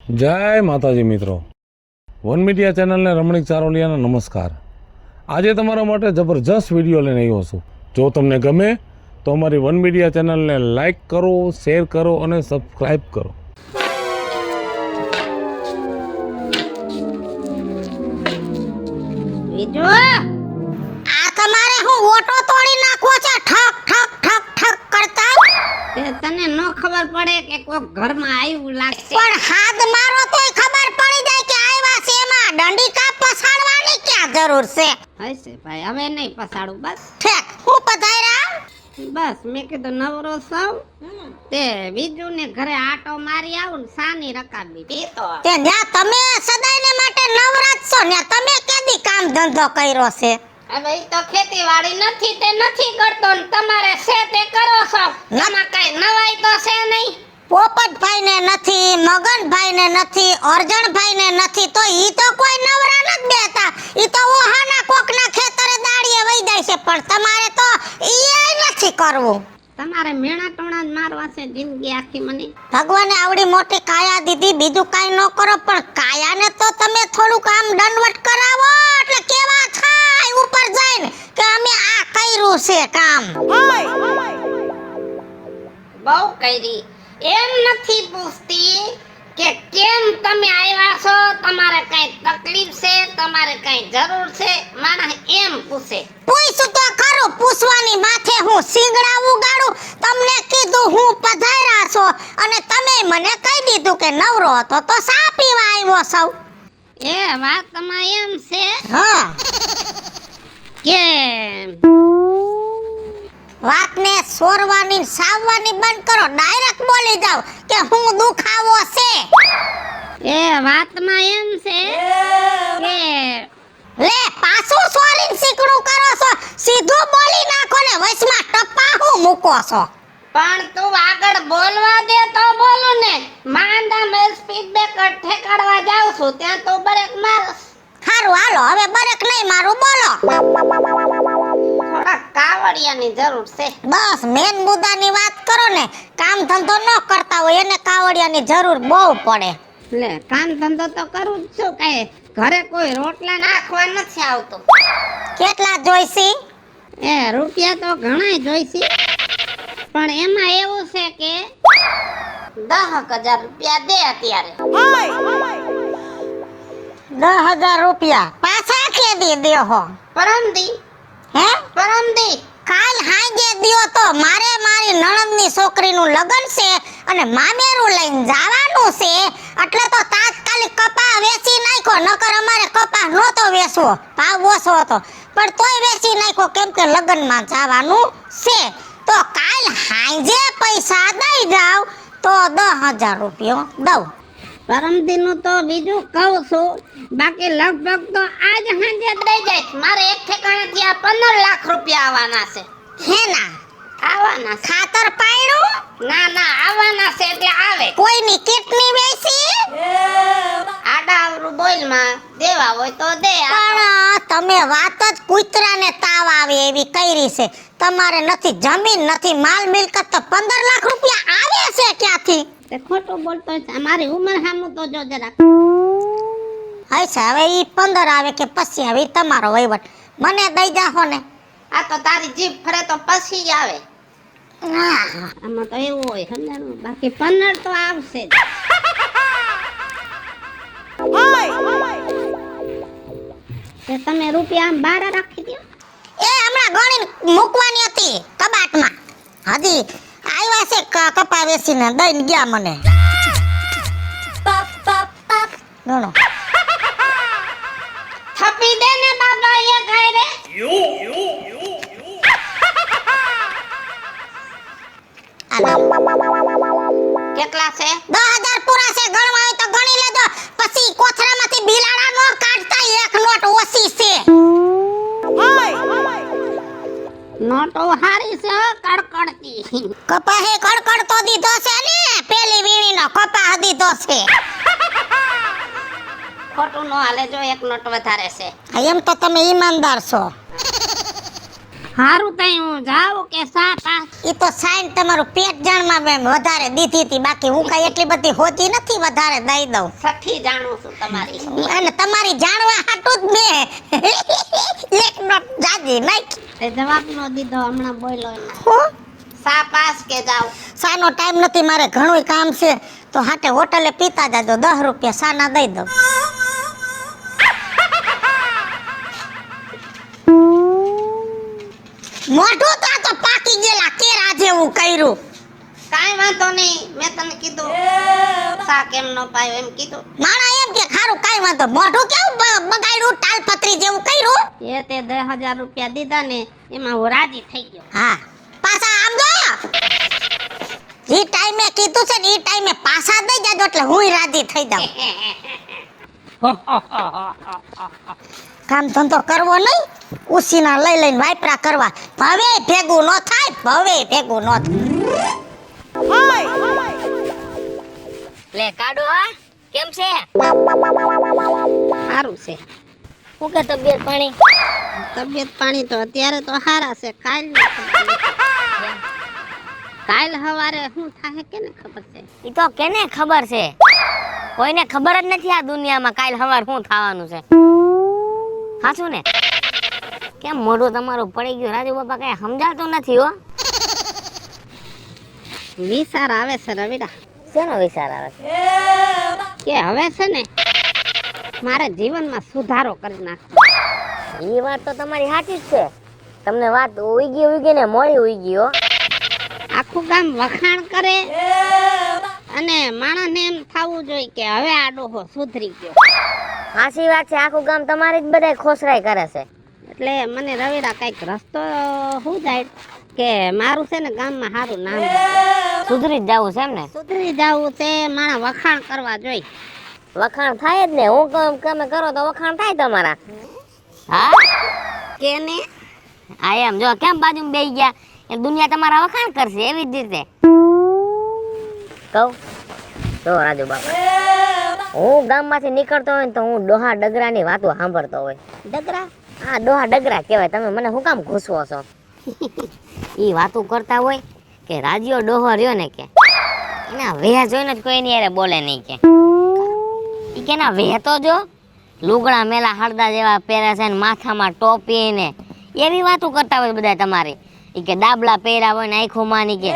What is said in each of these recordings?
જય માતાજી મિત્રો, વન મીડિયા ચેનલને રમણીક ચારોલિયાના નમસ્કાર। આજે તમારા માટે જબરજસ્ત વિડીયો લઈને આવ્યો છું। જો તમને ગમે તો અમારી વન મીડિયા ચેનલને લાઈક કરો, શેર કરો અને સબસ્ક્રાઈબ કરો। બીજો આ તમારે હું ઓટો તોડી નાખવો છે ઠક ઠક ઠક ઠક કરતા તે તને ન ખબર પડે કે કોક ઘરમાં આવ્યું લાગશે પણ હાથ મારો તોય ખબર પડી જાય કે આવ્યા છે એમાં દંડિકા પસાડવાની ક્યાં જરૂર છે હશે ભાઈ હવે નહીં પસાડું બસ ઠેક હું પધાર્યા બસ મેં કીધું નવરો સૌ તે બીજું ને ઘરે આટો મારી આવું ને સાની રકાબી તે તો તે ન્યા તમે સદાયને માટે નવરાત છો ને તમે કેદી કામ ધંધો કર્યો છે હવે ઈ તો ખેતીવાડી નથી તે નથી કરતો ને તમારે છે તે કરો છો એમાં કઈ નવાઈ તો છે નહીં પોપટભાઈ ને નથી, મગનભાઈ ને નથી, અર્જણભાઈ ને નથી તો ઈ તો કોઈ નવરા નથી બેતા ઈ તો ઓહાના કોકના ખેતરે દાડીએ વઈ જાય છે પણ તમારે તો ઈ નથી કરવું તમારે મેણા ટોણા જ મારવા છે જિંદગી આખી મને ભગવાને આવડી મોટી કાયા દીધી બીજું કાઈ ન કરો પણ કાયાને તો તમે થોડુંક આમ દંડવટ કરાવો એટલે કેવા થાય ઉપર જઈને કે અમે આ કર્યું છે કામ બહુ કરી એમ નથી પૂછતી કે કેમ તમે આવ્યા છો તમારે કઈ તકલીફ છે તમારે કઈ જરૂર છે માણસ એમ પૂછે પૂછું તો ખરું પૂછવાની માથે હું સિંગડા ઉગાડું તમને કીધું હું પધાર્યા છો અને તમે મને કહી દીધું કે નવરો હતો તો સા પીવા આવ્યો છો એ વાતમાં એમ છે હા કે વાતને સોરવાની સાવવાની બંધ કરો ડાયરેક્ટ બોલી જાવ કે હું દુખાવો છે એ વાતમાં એમ છે કે લે પાછું સોરીને શીકડું કરો છો સીધું બોલી નાખો ને વચમાં ટપ્પા હું મૂકો છો પણ તું આગળ બોલવા દે તો બોલું ને માંડા મે સ્પીડ બ્રેકર ઠેકાડવા જાવ છું ત્યાં તો બ્રેક મારસ હારું હાલો હવે બ્રેક નહીં મારું બોલો થોડા કાવડિયાની જરૂર છે બસ મેન મુદ્દાની વાત કરો ને કામ ધંધો ન કરતા હોય એને કાવડિયાની જરૂર બહુ પડે લે કામ ધંધો તો કરું જ છું કે ઘરે કોઈ રોટલા નાખવા નથી આવતો કેટલા જોઈસી એ રૂપિયા તો ઘણાય જોઈસી પણ એમાં એવું છે કે 10,000 રૂપિયા દે અત્યારે 10,000 રૂપિયા પાછા કેદી દેહો પરમદી હે પરમદી કાલ હાંજે દિયો તો મારે મારી નણંદની છોકરીનું લગન છે અને મામેરું લઈને જવાનું છે એટલે તો તાત્કાલિક કપા વેચી નાખ્યો નકર અમારે કપા નહોતો વેચવો ભાવ ઓછો હતો પણ તોય વેચી નાખ્યો કેમ કે લગનમાં જવાનું છે તો કાલ હાંજે પૈસા દઈ જાવ તો 10,000 રૂપિયા દઉં પરમદીનું તો બીજું કહું છું બાકી લગભગ તો આજ હાંજે દઈ જાય મારે એક ઠેકાણેથી આ 15 લાખ રૂપિયા આવવાના છે હેના આવવાના ખાતર પાડ્યું ના ના આવવાના છે એટલે આવે કોઈની કિડની વેચી આડાવરું બોલમાં દેવા હોય તો દે પણ તમે વાત જ કૂતરાને તાવ આવે એવી કરી છે તમારે નથી જમીન નથી માલ મિલકત તો 15 લાખ રૂપિયા આવે છે ક્યાંથી તે ખોટું બોલતો છે અમારી ઉંમર સામું તો જો જરાક હશે હવે ઈ 15 આવે કે પછી આવે તમારો વહીવટ મને દઈ જાહો ને આ તો તારી જીભ ફરે તો પછી આવે આમાં તો એવું હોય સમજાણું બાકી 15 તો આવશે તે તમે રૂપિયા આમ બહાર રાખી દો એ હમણાં ગણી મૂકવાની હતી કબાટમાં હજી આવ્યા છે કપા વેચીને દઈને ગયા મને ગણો થપી દે ને બાબા એ ખાય રે કેટલા છે 10,000 પૂરા છે ગણવા હોય તો ગણી લેજો પછી કોથરામાંથી બિલાડા નો કાઢતા એક નોટ ઓછી છે નોટો હારી છે કડકડતી કપા હે કડકડતો દીધો છે ને પેલી વીણીનો કપા દીધો છે ખોટું નો હાલે જો એક નોટ વધારે છે એમ તો તમે ઈમાનદાર છો હારું તઈ હું જાઉં કે સા પાસ ઈ તો સાઈન તમારું પેટ જાણમાં મેં વધારે દીધી હતી, બાકી હું કઈ એટલી બધી હોતી નથી વધારે દઈ દઉં. સઠી જાણું છું તમારી, અને તમારી જાણવા હાટું જ મેં એક નોટ જાજી નાખ. એ જવાબ નો દીધો હમણાં બોલ્યો સા પાસ કે જાવ. સાનો ટાઈમ નથી, મારે ઘણું કામ છે, તો હાટે હોટલે પીતા જાજો, 10 રૂપિયા સાના દઈ દઉં. મોઢું તો આ તો પાકી ગયેલા કેરા જેવું કર્યું. કાઈ વાંધો નહીં, મેં તને કીધું સા કેમ નો પાયો એમ કીધું. માણા એમ કે ખારું કાઈ વાંધો, મોઢું કેવું બગાડ્યું તાલપત્રી જેવું કર્યું. એ તે 10,000 રૂપિયા દીધા ને એમાં હું રાજી થઈ ગયો. હા પાછા આમ જો ઈ ટાઈમે કીધું છે ને ઈ ટાઈમે પાછા દઈ જાજો એટલે હુંય રાજી થઈ જાઉં. કામ ધંધો કરવો નહીં, ઉસીના લઈ લઈને વાપરા કરવા. ભવે ભેગું ન થાય, ભવે ભેગું ન થાય. લે કાડો હા કેમ છે? સારું છે. હું કે તબિયત પાણી? તબિયત પાણી તો અત્યારે તો સારા છે. કાલ હવારે શું થાય કેને ખબર છે? ઈ તો કેને ખબર છે? કોઈને ખબર જ નથી આ દુનિયામાં કાલ સવાર શું થવાનું છે. હાચું ને? કેમ મોઢું તમારું પડી ગયું રાજુ બાપા, કઈ સમજાતું નથી હો. વિચાર આવે છે રવિડા. શેનો વિચાર આવે છે? કે હવે છે ને મારે જીવનમાં સુધારો કરી નાખવો. એ વાત તો તમારી સાચી જ છે. તમને વાત ઉઈ ને મોડી ઉઈ ગઈ હો. આખું ગામ વખાણ કરે અને માણસને એમ થવું જોઈએ કે હવે આ ડોહો સુધરી ગયો. સાચી વાત છે, આખું ગામ તમારી જ બધાય ખોસરાઈ કરે છે. એટલે મને રવિડા કઈક રસ્તો શું જાય કે મારું છે ને ગામમાં સારું નામ સુધરી જ જવું છે એમ ને? સુધરી જવું છે, માણસ વખાણ કરવા જોઈએ. વખાણ થાય જ ને, હું તમે કરો તો વખાણ થાય તમારા. હા કેને આ એમ જો કેમ બાજુમાં બેસી ગયા, એ દુનિયા તમારા વખાણ કરશે એવી જ રીતે કહું. જો રાજુ બાપા, હું ગામમાંથી નીકળતો હોય ને તો હું ડોહા ડગરાની વાતો સાંભળતો હોય. ડગરા? હા ડોહા ડગરા કહેવાય. તમે મને શું કામ ઘૂસવો છો? એ વાતો કરતા હોય કે રાજીઓ ડોહો રહ્યો ને કે એના વેહ જોઈને જ કોઈ એની હારે બોલે નહીં કે ઈ કે ના વેહ તો જો લુગડા મેલા હળદા જેવા પહેરે છે ને માથામાં ટોપી ને એવી વાતો કરતા હોય બધા તમારી. ઈ કે ડાબલા પહેર્યા હોય ને આંખોમાં ની કે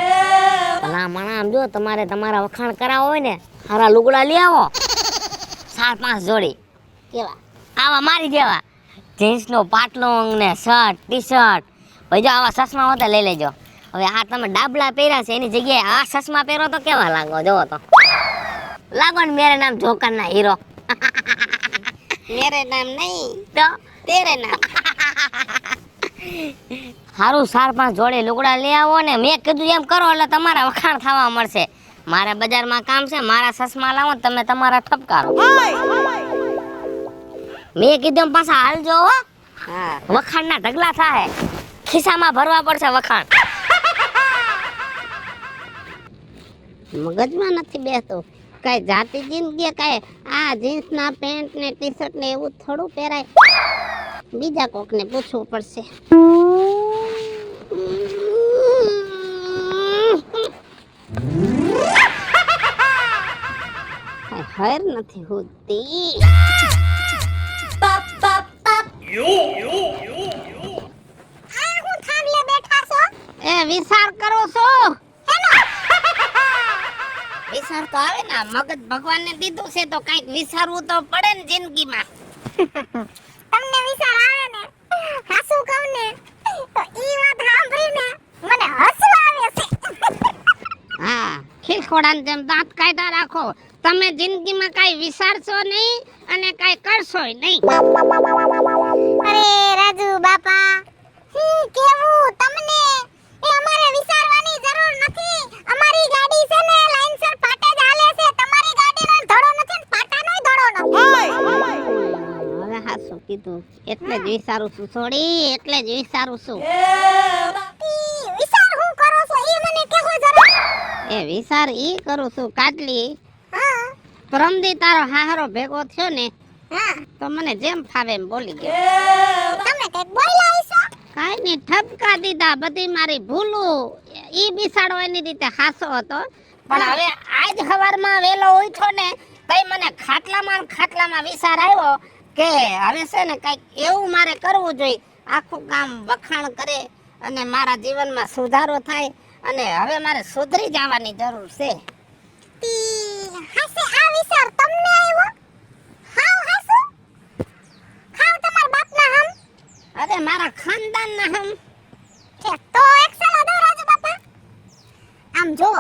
ભલા માણા આમ જો તમારે તમારા વખાણ કરાવો હોય ને હારા લુગડા લઈ આવો 4-5 જોડી. કેવા? આવા મારી જેવા જીન્સનો પાટલો ને શર્ટ ટી શર્ટ. ભાઈ જો આવા ચશ્મા હોતા લઈ લેજો. હવે આ તમે ડાબલા પહેર્યા છે એની જગ્યાએ આ ચશ્મા પહેરો તો કેવા લાગો જોવો તો. લાગો ને મેરે નામ જોકરના હીરો. મેરે નામ નહીં તો તેરે નામ. હારું 4-5 જોડે લુગડા લઈ આવો ને મેં કીધું એમ કરો એટલે તમારા વખાણ થવા મળશે. મારે બજારમાં કામ છે, મારા ચશ્મા લાવો ને તમે તમારા ઠપકારો. મેં કીધું પાછા હાલજો હો. હા વખાણના ઢગલા થાય, ખિસ્સામાં ભરવા પડશે વખાણ. મગજમાં નથી બેસતું. કઈ જાતિ જિંદગી કઈ આ જીન્સના પેન્ટ ને ટી શર્ટ ને એવું થોડું પહેરાય. બીજા કોકને પૂછવું પડશે. હર નથી હોતી. એ વિચાર કરો છો? વિચાર તો આવે ને, મગજ ભગવાનને દીધું છે તો કઈક વિચારવું તો પડે ને જિંદગીમાં. તમને વિચાર આવે ને, હાસુ કહું ને તો ઈ વાત સાંભળીને મને હસવું આવે છે. હા ખીલખોડાને જેમ દાંત કાઢ્યા રાખો. તમે જિંદગીમાં કઈ વિચારશો નહીં અને કઈ કરશોય નહીં. અરે રાજુ બાપા, કેવું તમને? એ અમારે વિચારવાની જરૂર નથી. અમારી ગાડી છે ને લાઈનસર ફાટે જ હાલે છે. તમારી ગાડીનો ધડો નથી ને ફાટાનોય ધડો નથી. હવે હાસુ કીધું એટલે જ વિચારું છું છોડી, એટલે જ વિચારું છું. વિચાર હું કરો છો એ મને કહો જરા. એ વિચાર ઈ કરું છું કાટલી, હા પરમદી તારો હાહરો ભેગો થયો ને હા, તો મને જેમ ફાવે એમ બોલી ગયો. તમે કઈક બોલ્યા હશો. કાઈ ની ઠપકા દીધા, બધી મારી ભૂલો. ઈ બિસાડો એની રીતે હાસો હતો. પણ હવે આજ સવારમાં વેલો ઉઠ્યો ને તઈ મને ખાટલામાં વિચાર આવ્યો કે હવે છે ને કઈક એવું મારે કરવું જોઈએ, આખું ગામ વખાણ કરે અને મારા જીવનમાં સુધારો થાય, અને હવે મારે સુધરી જવાની જરૂર છે. હાસે આ વિચાર તમને આવ્યો? હાવ હાસુ? ખાવ તમાર બાપના હમ? અરે મારા ખાનદાનના હમ. છે તો એક સલાહ દો રાજુ બાપા. આમ જો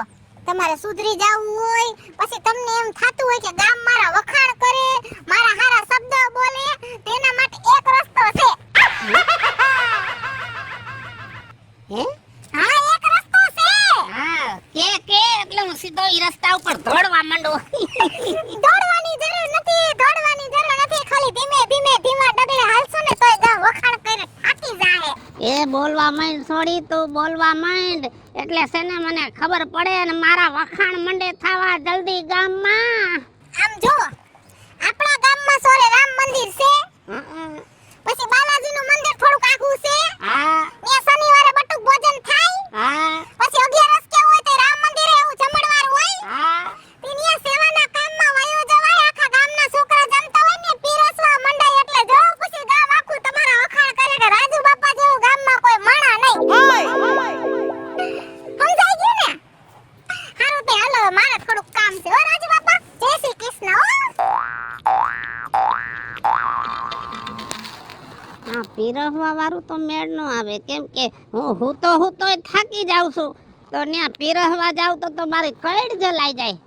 તમારે સુધરી જાવું હોય, પછી તમને એમ થાતું હોય કે ગામ મારા વખાણ કરે, મારા હારા શબ્દ બોલે, તેના માટે એક રસ્તો છે. હે? હા એક રસ્તો છે. હા કે એટલે હું સીધો ઈ રસ્તા ઉપર દોડવા માંડું. દોડવાની જરૂર નથી, ખાલી ધીમા ડગલે હાલશો ને તોય ગામ વખાણ કરે થાકી જાહે. એ બોલવા માંડ છોડી, તું બોલવા માંડ એટલે છે ને મને ખબર પડે અને મારા વખાણ મંડે થાવા જલ્દી ગામમાં. આમ જો આપણા ગામમાં સોરે રામ મંદિર છે, પછી બાલાજીનું મંદિર થોડુંક આગું છે, હા ત્યાં શનિવારે બટુક ભોજન થાય, હા પછી 11 કે હોય તો રામ મંદિરે એવું જમણવાર હોય, હા ત્યાં સેવાના કામમાં વયો જવાય, આખા ગામના છોકરા જમતા હોય ને પીરસવા મંડાય, એટલે જો પછી ગામ આખું તમારા વખાણ કરે કે રાજુ બાપા જેવું ગામમાં કોઈ માણા નહીં. સમજાઈ ગયું ને? હારું તે હાલો, મારે થોડુંક કામ છે હો રાજુ બાપા. જય શ્રી કૃષ્ણ હો. હા પીરસવા વાળું તો મેળ ન આવે, કેમ કે હું તો થાકી જાઉં છું, તો ત્યાં પીરસવા જાવ તો મારી કઈડ જલાઈ જાય.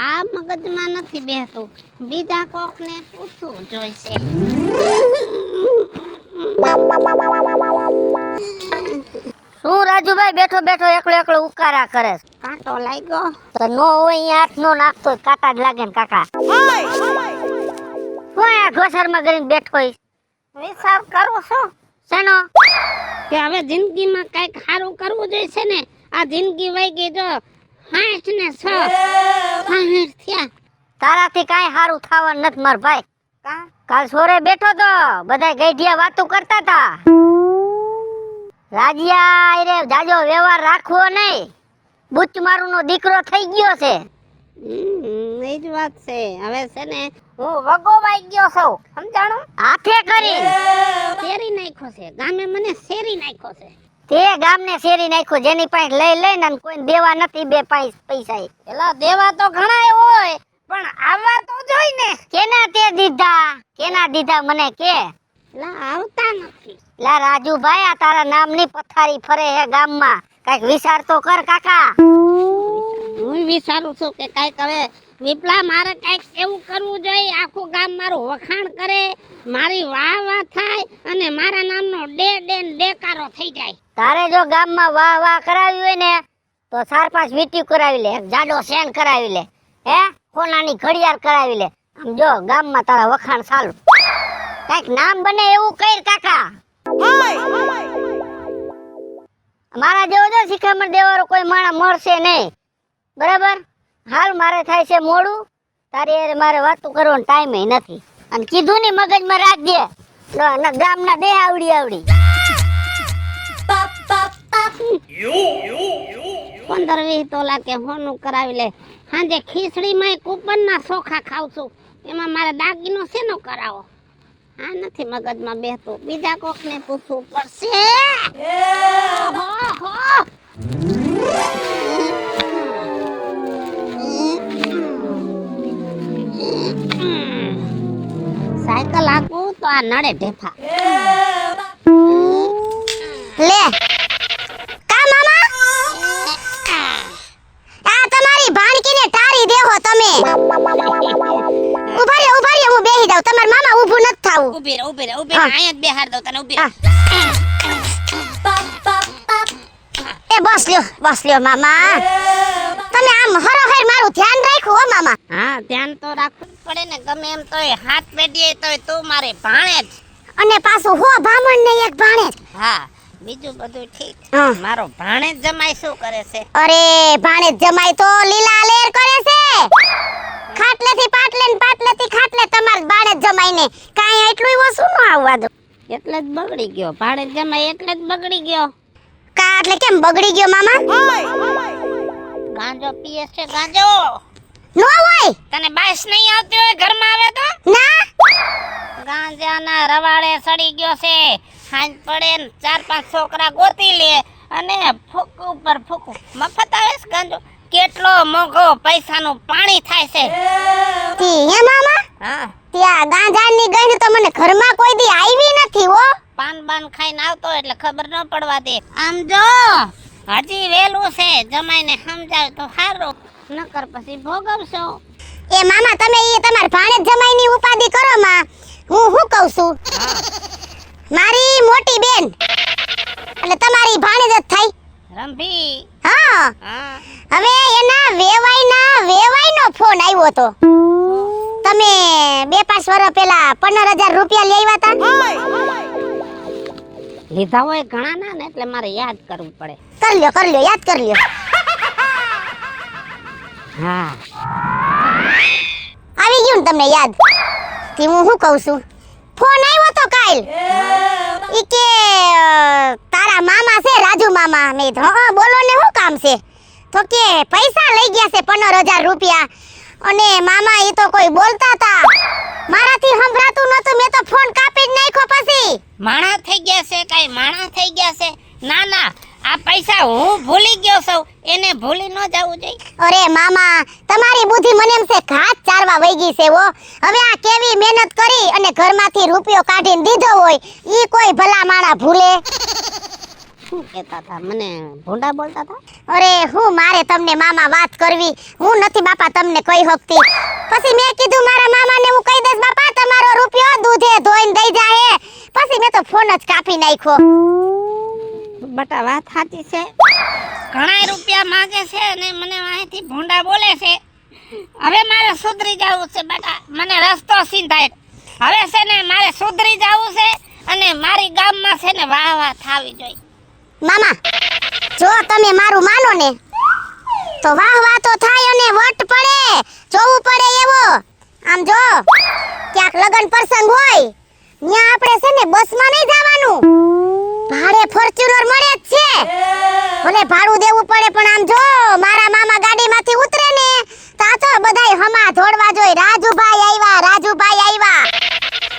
આ મગજમાં નથી બેસતું, બીજા કોકને પૂછવું જોઈશે. શું રાજુભાઈ બેઠો બેઠો એકલો ઉકારા કરે છે? કાંટો લાગ્યો. તો નો હોય અહીંયા હાથ નો નાખતો હોય, કાંટા જ લાગે ને કાકા. કોઈ આ ઘોસરમાં કરીને બેઠો હોય? વિચાર કરું છું શેનો? કે હવે જિંદગીમાં કઈક સારું કરવું જોઈશે ને. આ જિંદગી વહી ગઈ જો 60 ને 6 થયા. તારાથી કાંઈ સારું થવાનું નથી માર ભાઈ. કાલ સોરે બેઠો તો બધા ગઈઢિયા વાતો કરતા હતા. રાજ્યા રે જાજો વ્યવહાર રાખવો નહીં, બુચ મારું નો દીકરો થઈ ગયો છે. એ જ વાત છે. હવે છે ને હું વગોવાઈ ગયો છું, સમજાણું? હાથે કરી શેરી નાખ્યો છે ગામે, મને શેરી નાખ્યો છે. તે ગામને શેરી નાખ્યો, જેની પાસે લઈ લઈને અને કોઈ દેવા નથી બે પૈસા. એલા દેવા તો ઘણા હોય, પણ આવવા તો જોઈ ને. કેના તે દીધા મને કે? એલા આવતા નથી. લા રાજુભાઈ, આ તારા નામની પથારી ફરે હે ગામમાં, કઈક વિચાર તો કર કાકા. હું વિચારું છું કે કઈક હવે વિપલા મારે કઈક એવું કરવું જોઈએ, આખું ગામ મારું વખાણ કરે, મારી વાહ થાય અને મારા નામનો ડેકારો થઈ જાય. તારે જો ગામમાં વાહ કરાવી હોય ને તો 4-5 વીંટી કરાવી લે, એક જાડો સેન કરાવી લે, હે કોનાની ઘડિયાળ કરાવી લે. આમ જો ગામમાં તારા વખાણ ચાલુ, કઈક નામ બને એવું કર કાકા. મારા જેવો જો શિખામણ દેવાળો કોઈ માણસ મળશે નહીં, બરાબર? હાલ મારે થાય છે મોડું, તારી હારે મારે વાતો કરવાનો ટાઈમ નથી, અને કીધું ની મગજમાં રાખજે, ગામના બે આવડી 15-20 તોલા કે હોનું કરાવી લે. હાજે ખીચડીમાં કૂપન ના ચોખા ખાવ છું, એમાં મારે દાગીનો શેનો કરાવો? આ નથી મગજમાં બેસતું, બીજા કોકને પૂછવું પડશે. સાયકલ આકું તો આ નડે ઢેફા. લે કા મામા, આ તમારી ભાણકીને તારી દેહો તમે. ઉભા રે હું બેહી જાઉં, તમાર મામા ઊભું નથી થાવું. ઉભી રે અહીંયા જ બેહાર દઉં તને. ઉભી રે. એ બસ લ્યો મામા, તમે આમ હરોહર મારું ધ્યાન રાખ્યું હો મામા. હા ધ્યાન તો રાખવું જ પડે ને, ગમે એમ તોય હાથ પેટીએ તોય તું મારે ભાણે જ. અને પાછું હો ભામણ ને એક ભાણે જ. હા બીજું બધું ઠીક. હા. મારો ભાણે જ જમાઈ શું કરે છે? અરે ભાણે જ જમાઈ તો લીલા લેર કરે છે. ખાટલેથી પાટલે ને પાટલેથી ખાટલે તમાર ભાણે જ જમાઈને કાંઈ એટલું ઓછું ન આવવા દો. એટલે જ બગડી ગયો. ભાડે જમાય એટલે જ બગડી ગયો. કા એટલે કેમ બગડી ગયો મામા? ગાંજો પીએ છે ગાંજો. નો હોય તને બાઈસ નહીં આવતી હોય ઘરમાં આવે તો? ના ગાંજાના રવાડે સડી ગયો છે. હાંજ પડે ને 4-5 છોકરા ગોતી લે અને ફૂક ઉપર ફૂક મફત આવે છે ગાંજો. કેટલો મોંઘો પૈસાનું પાણી થાય છે. તી હે મામા હા, ત્યાં ગાંજાની ગંધ તો મને ઘરમાં કોઈ દી આવી નથી હો. પાન બાન ખાઈને આવતો એટલે ખબર ન પડવા દે. આમ જો હજી વેલું છે, જમાઈને સમજાવ તો સારું, નકર પછી ભોગવશો. એ મામા તમે એ તમાર ભાણેજ જમાઈની ઉપાધિ કરો માં. હું શું કહું છું, મારી મોટી બેન એટલે તમારી ભાણેજ જ થાય. રંભી. હા હા, હવે એના વેવાઈનો ફોન આવ્યો તો. તમે 2-5 વર્ષ પહેલા 15,000 રૂપિયા લઈ આવ્યા હતા. લીધા હોય ઘણા ના ને એટલે મારે યાદ કરવું પડે. કર લ્યો યાદ કર લ્યો. હા, આવી ગયું ને તમને યાદ? થી હું શું કહું છું, ફોન આવ્યો તો કાલ. ઈ કે તારા મામા છે રાજુ મામા. મેં કીધું હા બોલો ને શું કામ છે? તો કે પૈસા લઈ ગયા છે 15,000 રૂપિયા. અને મામા એ તો કોઈ બોલતા હતા, મારાથી સંભળાતું નતું. મેં તો ફોન કાપી જ નાખ્યો. પછી માણા થઈ ગયા છે, કઈ માણા થઈ ગયા છે? ના ના, આ પૈસા હું ભૂલી ગયો છું, એને ભૂલી ન જવું જોઈએ. અરે મામા તમારી બુદ્ધિ મને એમ છે ઘાત ચારવા વઈ ગઈ છે હો. હવે આ કેવી મહેનત કરી અને ઘરમાંથી રૂપિયો કાઢીને દીધો હોય, ઈ કોઈ ભલા માણા ભૂલે? શું કહેતા હતા? મને ભૂંડા બોલતા હતા. અરે હું મારે તમને મામા વાત કરવી, હું નથી બાપા તમને કહી શકતી. પછી મેં કીધું મારા મામાને હું કહી દઈશ બાપા તમારો રૂપિયો દૂધે ધોઈને દઈ જાહે. પછી મેં તો ફોન જ કાપી નાખ્યો. બટા વાત સાચી છે, ઘણા રૂપિયા માંગે છે અને મને અહીંથી ભૂંડા બોલે છે. હવે મારે સુધરી જવું છે બેટા, મને રસ્તો સીધાય. હવે છે ને મારે સુધરી જવું છે અને મારી ગામમાં છે ને વાહ વાહ થાવી જોઈએ. મામા જો તમે મારું માનો ને તો વાહ વાહ તો થાય અને વટ પડે જોવું પડે એવો. આમ જો ક્યાંક લગન પ્રસંગ હોય ત્યાં આપણે છે ને બસમાં નહીં જવાનું, ભાડે ફોર્ચ્યુનર મળે જ છે. ભલે ભાડું દેવું પડે પણ આમ જો મારા મામા ગાડીમાંથી ઉતરે ને તો આ તો બધાય હમા ધોડવા જોઈ રાજુભાઈ આવ્યા.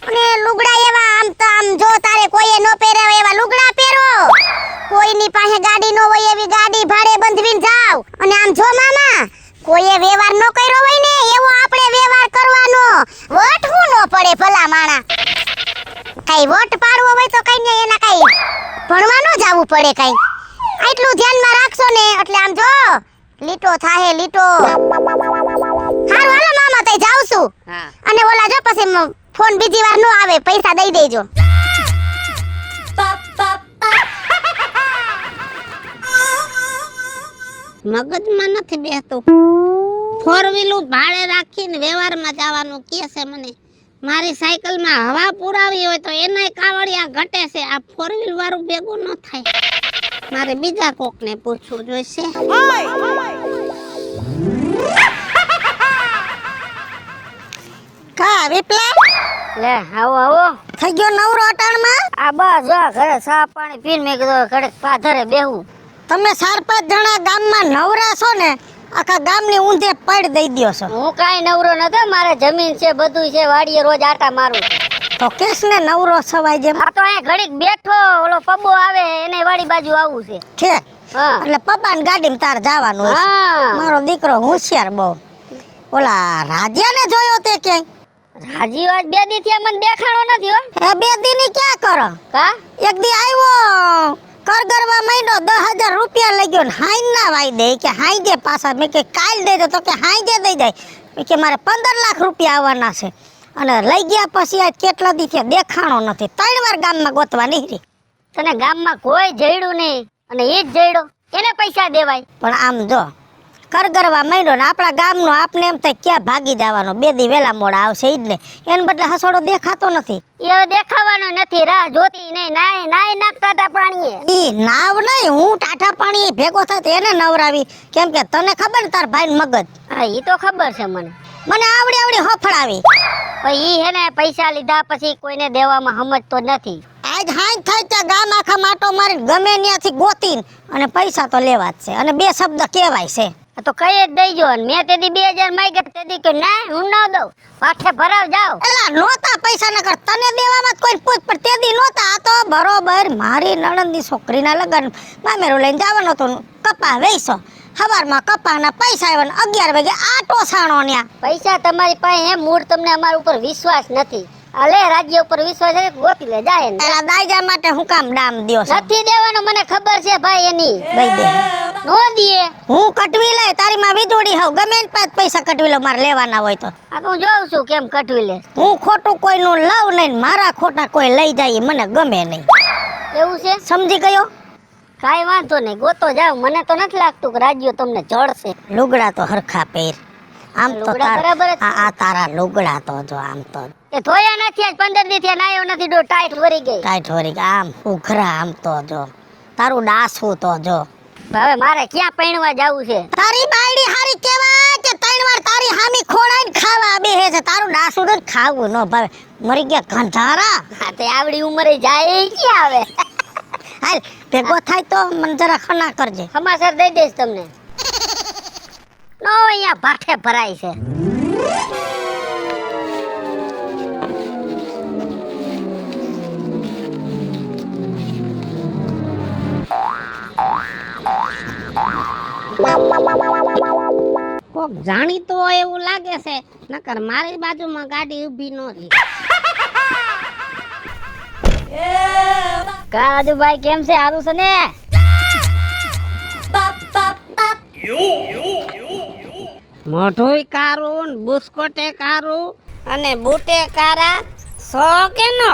અને લુગડા એવા આમ તો આમ જો તારે કોઈએ નો પહેર્યા એવા લુગડા પહેરો, કોઈની પાસે ગાડી નો હોય એવી ગાડી ભાડે બંધવીને જાવ. અને આમ જો મામા કોઈએ વ્યવહાર નો કર્યો હોય ને એવો આપણે વ્યવહાર કરવાનો. વટ હું નો પડે ભલા માણા. કઈ વટ પાડવો હોય તો કઈ ને એના કઈ ભણવા ન જાવું પડે. કઈ આટલું ધ્યાનમાં રાખશો ને એટલે આમ જો લીટો થાહે લીટો. હારું હાલો મામા તઈ જાઉં છું. હા, અને ઓલા જો પછી ફોન બીજી વાર નો આવે, પૈસા દઈ દેજો. મગજમાં નથી બેસતું. 4 વ્હીલ ભાડે રાખીને વ્યવહારમાં જવાનું કહે છે મને. મારી સાયકલમાં હવા પુરાવી હોય તો એનાય કાવડિયા ઘટે છે. આ 4 વ્હીલ વાળું ભેગું ન થાય. મારે બીજા કોકને પૂછવું જોઈશે. કા વિપલા લે આવો થઈ ગયો નવરો અટાણમાં? આ બસ જો ઘરે ચા પાણી પીને મેં કીધું ઘડીક પાથરે બેહું. તમે 4-5 જણા ગામમાં નવરા છો ને આખા ગામની ઊંધે પડ દઈ દ્યો છો. હું કાંઈ નવરો નતો, મારે જમીન છે બધું છે, વાડીએ રોજ આટા મારું છું. તો કેસ ને નવરો સવાય જેમ આ તો અહીંયા ઘડીક બેઠો, ઓલો પબ્બો આવે એને વાડી બાજુ આવું છે. છે. હા એટલે પપ્પાની ગાડીમાં તાર જવાનું હોય. હા, મારો દીકરો હોશિયાર બહુ. ઓલા રાજાને જોયો તે ક્યાંય? રાજી વાત 2 દી થી મને દેખાણો નથી હો. એ 2 દી ની ક્યાં કરો? કા એક દી આવ્યો કરગરવા માંડ્યો, 10,000 રૂપિયા લઈ ગયો ને હાઈ ના વાઈ દે કે હાઈ દે પાછા. મેં કે કાલ દે દો, તો કે હાઈ દે દઈ જાય. મેં કે મારે 15 લાખ રૂપિયા આવવાના છે. અને લઈ ગયા પછી આજ કેટલા દી થયા દેખાણો નથી. 3 વાર ગામમાં ગોતવા નીકળી. તને ગામમાં કોઈ જઈડું નહીં અને એ જ જઈડો એને પૈસા દેવાય. પણ આમ જો કરગરવા માંડ્યો ને આપણા ગામનો આપને એમ થાય ક્યાં ભાગી જવાનો, 2 દી વેલા મોડા આવશે ઈ જ ને. એને બદલે હસોડો દેખાતો નથી. એ દેખાવાનો નથી, રાહ જોતી નહીં. નાય નાખતા હતા પ્રાણીએ. ઈ નાવ નહીં, હું ટાઢા પાણી ભેગો થાય તો એને નવરાવી. કેમ કે તને ખબર ને તાર ભાઈ મગજ. હા ઈ તો ખબર છે મને. મને આવડી હફડાવી. પણ ઈ હે ને પૈસા લીધા પછી કોઈને દેવામાં સમજતો નથી. આજ હાઈ થાય ત્યાં ગામ આખા માટો મારી ગમે ત્યાંથી ગોતીન અને પૈસા તો લેવા જ છે અને બે શબ્દ કહેવાય છે. આ તો કઈ જ દઈ જો મેં તેદી 2000 માંગ્યા તેદી કે ના હું ના દઉં પાછે ભરાવ જાવ એલા નોતા પૈસા ન કર તને દેવામાં કોઈ પૂછ પણ તેદી નોતા. આ તો બરોબર મારી નણંદની છોકરીના લગન મામેરો લઈને જવાનો તો કપા વેચો હવારમાં કપાના પૈસા આવ્યા 11 વાગે આટો સાણો ન્યા. પૈસા તમારી પાસે હે મૂળ તમને અમારા ઉપર વિશ્વાસ નથી. આલે રાજ્ય ઉપર વિશ્વાસ છે ગોતી લે જાય ને. એલા દાયજા માટે હું કામ દામ દ્યો છે? નથી દેવાનો મને ખબર છે ભાઈ એની. દઈ દે નો દીએ હું કટવી લે તારી માં વીજોડી હોવ ગમે ને પાંચ પૈસા કટવી લો મારે લેવાના હોય તો. આ તો હું જોઉં છું કેમ કટવી લે. હું ખોટું કોઈનું લવ નહીં મારા ખોટા કોઈ લઈ જાય ઈ મને ગમે નહીં. એવું છે સમજી ગયો? કાઈ વાંધો નહીં ગોતો જાવ. મને તો નથી લાગતું કે રાજ્ય તમને જડશે. લુગડા તો હરખા પહેર. આમ તો લુગડા બરાબર જ છે. આ તારા લુગડા તો જો આમ તો એ ધોયા નથી આજ 15 દી થયા નાયો નથી ડો ટાઈટ વરી ગઈ. ટાઈટ વરી ગયા. આમ ઉઘરા આમ તો જો તારું ડાસું તો જો. હવે મારે ક્યાં પૈણવા જાવું છે? તારી બાયડી હારી કેવાય કે ત્રણ વાર તારી હામી ખોડાઈને ખાવા બેહે છે. તારું ડાસું તો ખાવું ન ભાવે. મરી ગયા ગંધારા. હા તે આવડી ઉંમરે જાય ઈ ક્યાં આવે? હાલ ભેગો થાય તો મને જરા ખના કરજે. સમાચાર દઈ દઈશ તમને. નો અહીંયા ભાઠે ભરાય છે. કોક જાણીતો હોય એવું લાગે છે નકર મારી બાજુમાં ગાડી ઊભી ન રહી. રાજુભાઈ કેમ છે? સારું છે ને? મોઢુંય કારું ને બુસ્કોટે કારું અને બૂટે કારા સો કે નો?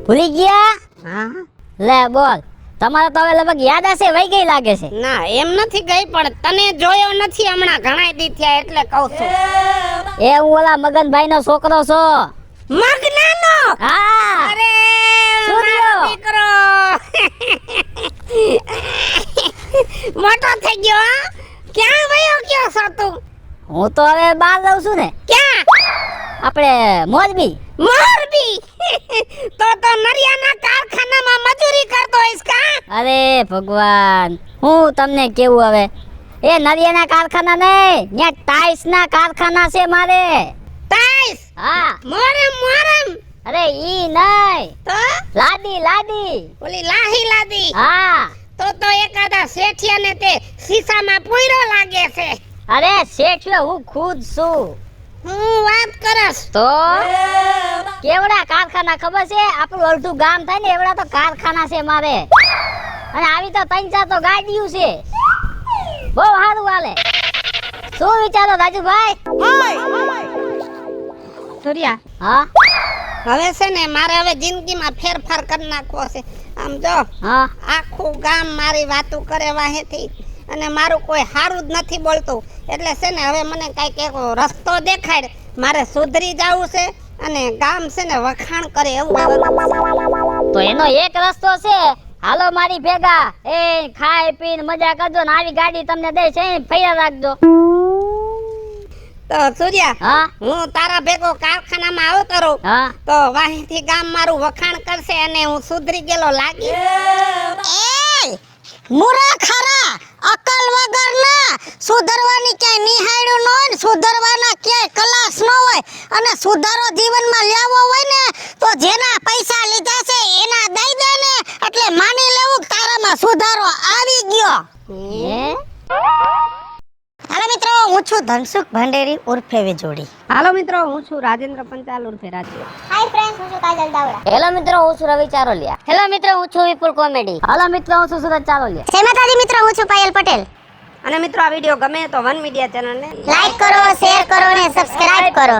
ભૂલી ગયા? હા લે બોલ. તમારે તો હવે લગભગ યાદ હશે વહી ગઈ લાગે છે. ના એમ નથી ગઈ પણ તને જોયો નથી હમણાં ઘણા દી થયા એટલે કહું છું. એ હું ઓલા મગનભાઈ નો છોકરો છો. મગનાનો? હા અરે શું મારો થયો? દીકરો મોટો થઈ ગયો હા? ક્યાં વયો ગયો છો તું? હું તો હવે બહાર રહું છું ને. ક્યાં? આપણે મોરબી. મોરબી? તો નરિયાના કારખાનામાં મજૂરી કરતો હોઈશ કા? અરે ભગવાન હું તમને કેવું હવે. એ નરિયાના કારખાના નહીં ત્યાં ટાઈલ્સ ના કારખાના છે મારે. ટાઈસ? હા મોરમ મોરમ? અરે ઈ નહીં તો લાદી લાદી. ઓલી લાહી લાદી? હા તો એકાદા શેઠિયાને તે સીસામાં પૂર્યો લાગે છે. અરે શેઠિયો હું ખુદ છું. હું વાત કરસ તો કેવડા કારખાના ખબર છે? આપણું અડધું ગામ થાય ને એવડા તો કારખાના છે મારે. અને આવી તો 3-4 તો ગાડીઓ છે. બહુ સારું હાલે. શું વિચારો રાજુભાઈ? સૂર્યા હા હવે છે ને મારે હવે જિંદગીમાં ફેરફાર કરી નાખવો છે. આમ જો હા આખું ગામ મારી વાતું કરે વાહેથી અને મારું કોઈ સારું જ નથી બોલતું એટલે છે ને હવે મને કઈક એક રસ્તો દેખાડ. મારે સુધરી જવું છે અને ગામ છે ને વખાણ કરે એવું કરવું. તો એનો એક રસ્તો છે. હાલો મારી ભેગા. એ ખાઈ પીને મજા કરજો ને આવી ગાડી તમને દે છે ફેરા રાખજો. તો સૂર્યા હા હું તારા ભેગો કારખાનામાં આવતો રહું હા તો વાહીથી ગામ મારું વખાણ કરશે અને હું સુધરી ગયેલો લાગી. એ મુરા ખરા અકલ વગરના સુધરવાની ક્યાંય નિહાળ્યું ન હોય ને સુધરવાના ક્યાંય ક્લાસ ન હોય અને સુધારો જીવનમાં લેવો હોય ને તો જેના પૈસા લીધા છે એના દઈ દે ને એટલે માની લેવું કે તારામાં સુધારો આવી ગયો. હે હાલો મિત્રો હું છું ધનસુખ ભંડેરી ઉર્ફે વીજોડી. હાલો મિત્રો હું છું રાજેન્દ્ર પંચાલ ઉર્ફે રાજ્ય. હાય ફ્રેન્ડ્સ હું છું કાજલ દાવડા. હેલો મિત્રો હું છું રવિ ચારોલિયા. હેલો મિત્રો હું છું વિપુલ કોમેડી. હેલો મિત્રો હું છું સુરજ ચારોલિયા. જય માતાજી મિત્રો હું છું પાયલ પટેલ. અને મિત્રો આ વિડિયો ગમે તો વન મીડિયા ચેનલને લાઈક કરો, શેર કરો અને સબસ્ક્રાઇબ કરો.